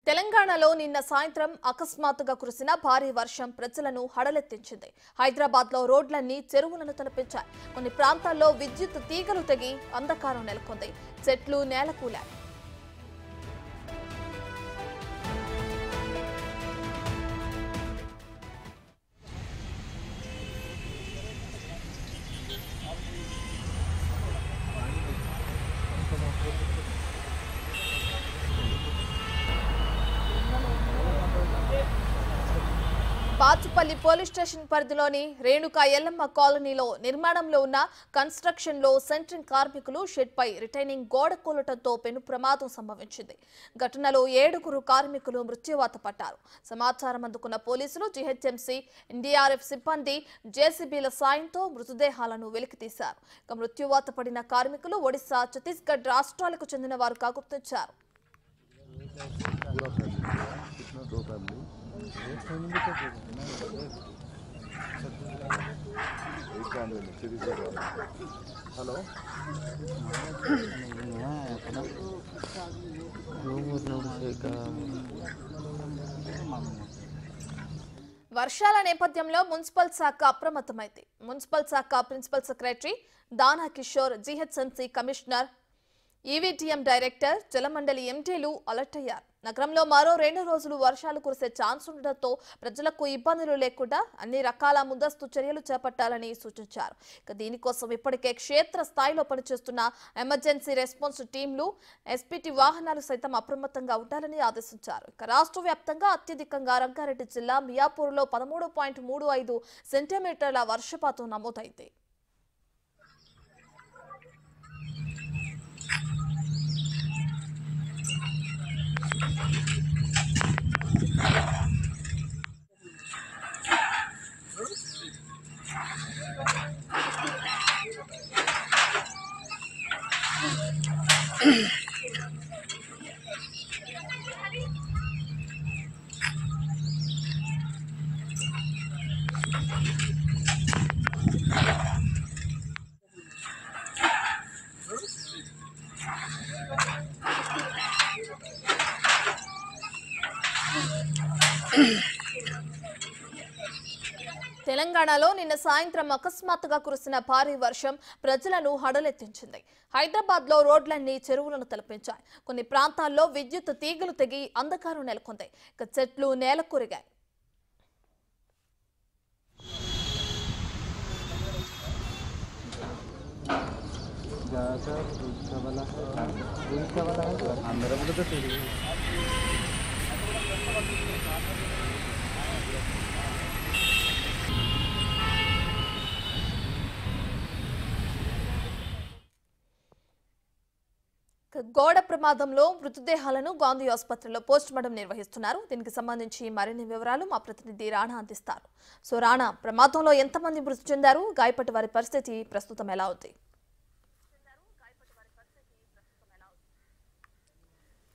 తెలంగాణలో నిన్న సాయంత్రం అకస్మాత్తుగా కురిసిన భారీ వర్షం ప్రజలను హడలెత్తించింది. హైదరాబాద్లో రోడ్లన్నీ చెరువులను తలపించాయి. కొన్ని ప్రాంతాల్లో విద్యుత్ తీగలు తెగి అంధకారం నెలకొంది. చెట్లు నేలకూలాయి. బాచుపల్లి పోలీస్ స్టేషన్ పరిధిలోని రేణుకా ఎల్లమ్మ కాలనీలో నిర్మాణంలో ఉన్న కన్స్ట్రక్షన్ లో సెంట్రింగ్ కార్మికులు షెడ్ పై రిటైనింగ్ గోడ కూలటంతో పెను ప్రమాదం సంభవించింది. ఘటనలో 7 కార్మికులు మృత్యువాత పడ్డారు. సమాచారం అందుకున్న పోలీసులు, జీహెచ్ఎంసీ, ఎన్డీఆర్ఎఫ్ సిబ్బంది జేసీబీల సాయంతో మృతదేహాలను వెలికితీశారు. ఇక మృత్యువాత పడిన కార్మికులు ఒడిశా, ఛత్తీస్గఢ్ రాష్ట్రాలకు చెందిన వారు గుర్తించారు. हेलो వర్షాల నేపథ్యంలో మున్సిపల్ శాఖ అప్రమత్తమైంది. మున్సిపల్ శాఖ ప్రిన్సిపల్ సెక్రటరీ దానా కిషోర్, జీహెచ్ఎంసీ కమిషనర్, ఈవీటీఎం డైరెక్టర్, జలమండలి ఎండీలు అలర్ట్ అయ్యారు. నగరంలో మరో 2 రోజులు వర్షాలు కురిసే ఛాన్స్ ఉండడంతో ప్రజలకు ఇబ్బందులు లేకుండా అన్ని రకాల ముందస్తు చర్యలు చేపట్టాలని సూచించారు. ఇక దీనికోసం ఇప్పటికే క్షేత్ర స్థాయిలో పనిచేస్తున్న ఎమర్జెన్సీ రెస్పాన్స్ టీంలు, ఎస్పీటీ వాహనాలు సైతం అప్రమత్తంగా ఉండాలని ఆదేశించారు. ఇక రాష్ట్ర వ్యాప్తంగా అత్యధికంగా రంగారెడ్డి జిల్లా మియాపూర్లో 13.35 సెంటీమీటర్ల వర్షపాతం నమోదైంది. తెలంగాణలో నిన్న సాయంత్రం అకస్మాత్తుగా కురిసిన భారీ వర్షం ప్రజలను హడలెత్తించింది. హైదరాబాద్లో రోడ్లన్నీ చెరువులను తలపించాయి. కొన్ని ప్రాంతాల్లో విద్యుత్ తీగలు తెగి అంధకారం నెలకొంది. ఇక చెట్లు నేలకూరిగాయి. గోడ ప్రమాదంలో మృతదేహాలను గాంధీ ఆసుపత్రిలో పోస్టుమార్టం నిర్వహిస్తున్నారు. దీనికి సంబంధించి మరిన్ని వివరాలు మా ప్రతినిధి రాణా అందిస్తారు. సో రాణా, ప్రమాదంలో ఎంతమంది మృతి చెందారు? గాయపడ్డ వారి పరిస్థితి ప్రస్తుతం ఎలా ఉంది?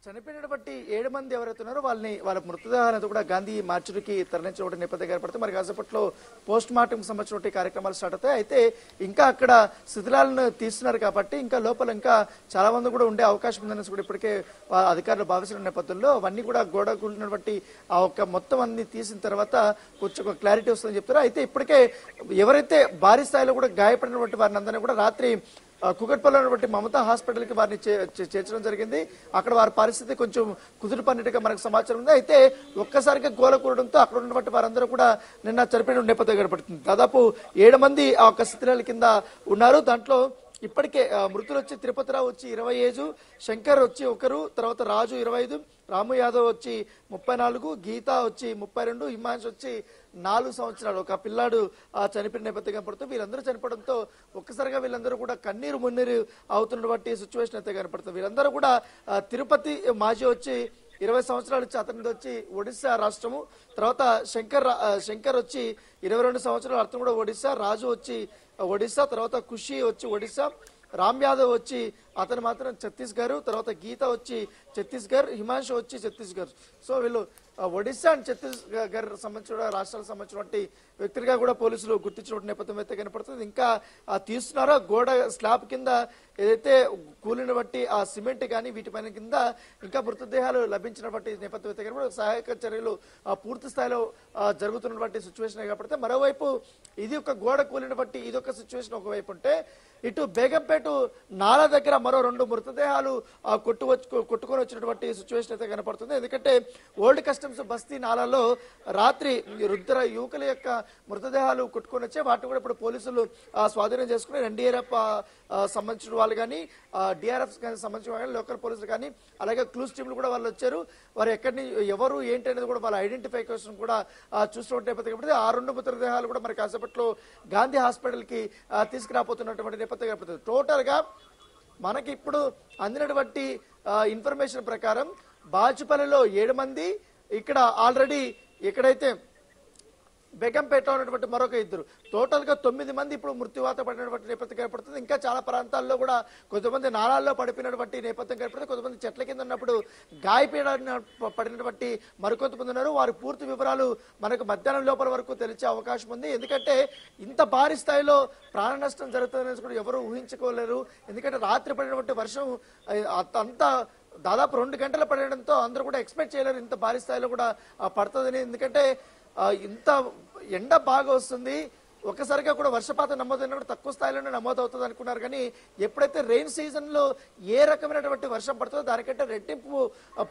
చనిపోయినటువంటి 7 మంది ఎవరైతే ఉన్నారో వాళ్ళ మృతదేహాలను కూడా గాంధీ మార్చురికి తరలించడం నేపథ్యం ఏర్పడితే మరి కాసేపట్లో పోస్ట్ మార్టం సంబంధించిన కార్యక్రమాలు స్టార్ట్ అవుతాయి. అయితే ఇంకా అక్కడ శిథిలాలను తీస్తున్నారు కాబట్టి ఇంకా లోపల ఇంకా చాలా మంది కూడా ఉండే అవకాశం ఉందని కూడా ఇప్పటికే అధికారులు భావిస్తున్న నేపథ్యంలో అవన్నీ కూడా గోడ కూలినటువంటి ఆ ఒక్క మొత్తం అన్ని తీసిన తర్వాత కొంచెం క్లారిటీ వస్తుందని చెప్తారు. అయితే ఇప్పటికే ఎవరైతే భారీ స్థాయిలో కూడా గాయపడినటువంటి వారిని అందరినీ కూడా రాత్రి కుకట్పల్లిలో ఉన్నటువంటి మమతా హాస్పిటల్ కి వారిని చేర్చడం జరిగింది. అక్కడ వారి పరిస్థితి కొంచెం కుదురుపడినట్టుగా మనకు సమాచారం ఉంది. అయితే ఒక్కసారిగా గోల కూరడంతో అక్కడ ఉన్నటువంటి వారందరూ కూడా నిన్న చనిపోయిన నేపథ్యం ఏర్పడుతుంది. దాదాపు 7 మంది ఆ ఒక్క స్థితిల కింద ఉన్నారు. దాంట్లో ఇప్పటికే మృతులు వచ్చి తిరుపతిరావు వచ్చి 20 ఏజు, శంకర్ వచ్చి 1, తర్వాత రాజు 25, రాము యాదవ్ వచ్చి 34, గీత వచ్చి 32, హిమాంష్ వచ్చి 4 సంవత్సరాలు. ఒక పిల్లాడు చనిపోయిన నేపథ్యం కనపడుతుంది. వీళ్ళందరూ చనిపోవడంతో ఒక్కసారిగా వీళ్ళందరూ కూడా కన్నీరు మున్నీరు అవుతున్నటువంటి సిచ్యువేషన్ అయితే కనపడుతుంది. వీళ్ళందరూ కూడా తిరుపతి మాజీ వచ్చి 20 సంవత్సరాలు వచ్చి అతనిది వచ్చి ఒడిశా రాష్ట్రము, తర్వాత శంకర్ వచ్చి 22 సంవత్సరాలు, అతను కూడా ఒడిశా, రాజు వచ్చి ఒడిశా, తర్వాత ఖుషి వచ్చి ఒడిశా, రామ్ యాదవ్ వచ్చి అతను మాత్రం ఛత్తీస్గఢ్, తర్వాత గీత వచ్చి ఛత్తీస్గఢ్, హిమాంశు వచ్చి ఛత్తీస్గఢ్. సో వీళ్ళు ఒడిశా అండ్ ఛత్తీస్గఢ్ సంబంధించిన రాష్ట్రాలకు సంబంధించినటువంటి వ్యక్తులుగా కూడా పోలీసులు గుర్తించిన నేపథ్యం అయితే కనపడుతుంది. ఇంకా తీస్తున్నారో గోడ స్లాబ్ కింద ఏదైతే కూలిన బట్టి ఆ సిమెంట్ కానీ వీటిపైన కింద ఇంకా మృతదేహాలు లభించినటువంటి నేపథ్యం అయితే కనపడుతుంది. సహాయక చర్యలు పూర్తి స్థాయిలో జరుగుతున్నటువంటి సిచ్యువేషన్ కాబట్టి, మరోవైపు ఇది ఒక గోడ కూలిన బట్టి ఇది ఒక సిచ్యువేషన్ ఒకవైపు ఉంటే, ఇటు బేగంపేట నాలా దగ్గర మరో 2 మృతదేహాలు కొట్టుకొని వచ్చినటువంటి సిచ్యువేషన్ అయితే కనపడుతుంది. ఎందుకంటే ఓల్డ్ కస్టమ్స్ బస్తీ నాలాలో రాత్రి రుద్ర యువకుల యొక్క మృతదేహాలు కొట్టుకొని వచ్చే వాటిని కూడా ఇప్పుడు పోలీసులు స్వాధీనం చేసుకుని ఎన్డీఆర్ఎఫ్ సంబంధించిన వాళ్ళు కానీ డిఆర్ఎఫ్ సంబంధించిన వాళ్ళు లోకల్ పోలీసులు కానీ అలాగే క్లూస్ టీంలు కూడా వాళ్ళు వచ్చారు. వారు ఎక్కడిని ఎవరు ఏంటి అనేది కూడా వాళ్ళ ఐడెంటిఫికేషన్ కూడా చూస్తున్నట్టు కాబట్టి ఆ 2 మృతదేహాలు కూడా మరి కాసేపట్లో గాంధీ హాస్పిటల్ కి తీసుకురాబోతున్నటువంటి నేపథ్యం కనపడుతుంది. టోటల్ గా మనకి ఇప్పుడు అందినటువంటి ఇన్ఫర్మేషన్ ప్రకారం బాచుపల్లిలో 7 మంది, ఇక్కడ ఆల్రెడీ ఎక్కడైతే బేగంపేట ఉన్నటువంటి మరొక 2, టోటల్ గా 9 మంది ఇప్పుడు మృత్యువాత పడినటువంటి నేపథ్యం కనపడుతుంది. ఇంకా చాలా ప్రాంతాల్లో కూడా కొంతమంది నాళాల్లో పడిపోయినటువంటి నేపథ్యం కనపడుతుంది. కొంతమంది చెట్ల కింద ఉన్నప్పుడు పడినటువంటి మరికొంతమంది ఉన్నారు. వారి పూర్తి వివరాలు మనకు మధ్యాహ్నం లోపల వరకు తెలిసే అవకాశం ఉంది. ఎందుకంటే ఇంత భారీ స్థాయిలో ప్రాణ నష్టం జరుగుతుందని కూడా ఎవరు ఊహించుకోలేరు. ఎందుకంటే రాత్రి పడినటువంటి వర్షం అంతా దాదాపు 2 గంటలు పడడంతో అందరూ కూడా ఎక్స్పెక్ట్ చేయలేరు ఇంత భారీ స్థాయిలో కూడా పడుతుందని. ఎందుకంటే ఇంత ఎండ బాగా వస్తుంది, ఒక్కసారిగా కూడా వర్షపాతం నమోదైనప్పుడు తక్కువ స్థాయిలోనే నమోదవుతుంది అనుకున్నారు. కానీ ఎప్పుడైతే రెయిన్ సీజన్ లో ఏ రకమైనటువంటి వర్షం పడుతుందో దానికంటే రెట్టింపు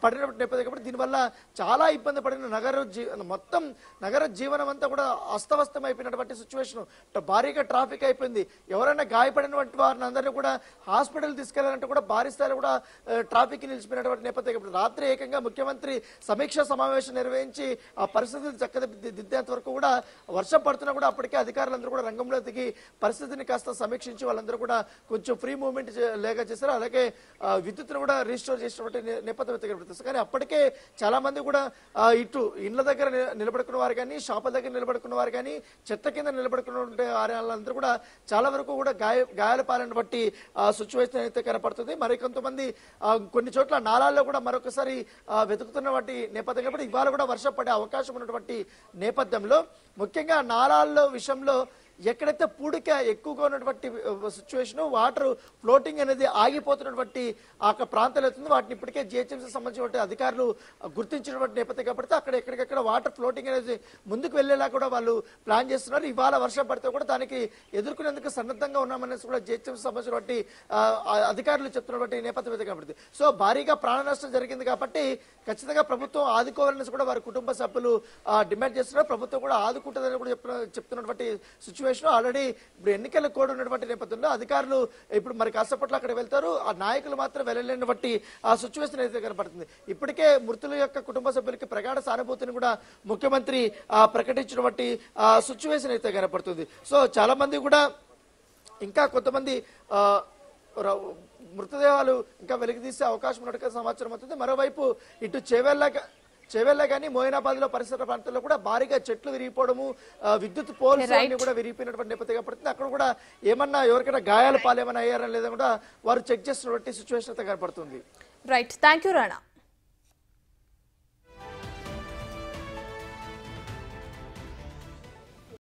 పడినటువంటి నేపథ్యం కాబట్టి దీనివల్ల చాలా ఇబ్బంది పడిన మొత్తం నగర జీవనం అంతా కూడా అస్తవ్యస్తం అయిపోయినటువంటి సిచ్యువేషన్. భారీగా ట్రాఫిక్ అయిపోయింది. ఎవరైనా గాయపడినటువంటి వారిని అందరినీ కూడా హాస్పిటల్ తీసుకెళ్లాలంటే కూడా భారీ స్థాయిలో కూడా ట్రాఫిక్ నిలిచిపోయినటువంటి నేపథ్యం కాబట్టి రాత్రి ఏకంగా ముఖ్యమంత్రి సమీక్షా సమావేశం నిర్వహించి ఆ పరిస్థితులు చక్కదిద్దేంత వరకు కూడా వర్షం పడుతున్నా కూడా అప్పటికే అధికారులందరూ కూడా రంగంలో దిగి పరిస్థితిని కాస్త సమీక్షించి వాళ్ళందరూ కూడా కొంచెం ఫ్రీ మూవ్మెంట్ లేక చేశారు. అలాగే విద్యుత్తును కూడా రీస్టోర్ చేసినటువంటి నేపథ్యం కనబడుతుంది. కానీ అప్పటికే చాలా మంది కూడా ఇటు ఇండ్ల దగ్గర నిలబడుకున్న వారు కానీ షాపుల దగ్గర నిలబడుకున్న వారు కానీ చెత్త కింద నిలబడుకున్న వాళ్ళందరూ కూడా చాలా వరకు కూడా గాయాల పాలన బట్టి సిచ్యువేషన్ అయితే కనపడుతుంది. మరి కొంతమంది కొన్ని చోట్ల నాలాల్లో కూడా మరొకసారి వెతుకుతున్న వాటి నేపథ్యం కాబట్టి ఇవాళ కూడా వర్షం పడే అవకాశం ఉన్నటువంటి నేపథ్యంలో ముఖ్యంగా నాలాల్లో విషయంలో ఎక్కడైతే పూడిక ఎక్కువగా ఉన్నటువంటి సిచ్యువేషన్ వాటర్ ఫ్లోటింగ్ అనేది ఆగిపోతున్నటువంటి ఆ ప్రాంతాలు అవుతుంది. వాటిని ఇప్పటికే జిహెచ్ఎంసీ సంబంధించిన అధికారులు గుర్తించినటువంటి నేపథ్యం కాబట్టి అక్కడ ఎక్కడికక్కడ వాటర్ ఫ్లోటింగ్ అనేది ముందుకు వెళ్లేలా కూడా వాళ్ళు ప్లాన్ చేస్తున్నారు. ఇవాళ వర్షం పడితే కూడా దానికి ఎదుర్కొనేందుకు సన్నద్ధంగా ఉన్నామనేసి కూడా జిహెచ్ఎంసీ సంబంధించినటువంటి అధికారులు చెప్తున్నటువంటి నేపథ్యం అయితే కాబట్టి సో భారీగా ప్రాణ నష్టం జరిగింది కాబట్టి ఖచ్చితంగా ప్రభుత్వం ఆదుకోవాలని కూడా వారి కుటుంబ సభ్యులు డిమాండ్ చేస్తున్నారు. ప్రభుత్వం కూడా ఆదుకుంటుందని కూడా చెప్తున్నటువంటి సిచ్యువేషన్. ఆల్రెడీ ఇప్పుడు ఎన్నికల కోడ్ ఉన్నటువంటి నేపథ్యంలో అధికారులు ఇప్పుడు మరి కాసేపట్లో అక్కడ వెళ్తారు. ఆ నాయకులు మాత్రం వెళ్ళలేనటువంటి ఆ సిచ్యువేషన్ అయితే కనపడుతుంది. ఇప్పటికే మృతుల యొక్క కుటుంబ సభ్యులకి ప్రగాఢ సానుభూతిని కూడా ముఖ్యమంత్రి ప్రకటించినటువంటి సిచ్యువేషన్ అయితే కనపడుతుంది. సో చాలా మంది కూడా ఇంకా కొంతమంది మృతదేహాలు ఇంకా వెలికితీసే అవకాశం ఉన్నట్టుగా సమాచారం అవుతుంది. మరోవైపు ఇటు చేవెళ్ళ కానీ మోయినాబాద్ లో పరిసర ప్రాంతాల్లో కూడా భారీగా చెట్లు విరిగిపోవడము, విద్యుత్ పోల్స్ అన్ని కూడా విరిగిపోయినటువంటి నేపథ్యం పడుతుంది. అక్కడ కూడా ఏమన్నా ఎవరికైనా గాయాల పాలేమన్నా అయ్యారని లేదా కూడా వారు చెక్ చేస్తున్నటువంటి సిచ్యువేషన్ అయితే కనపడుతుంది. Right, thank you Rana.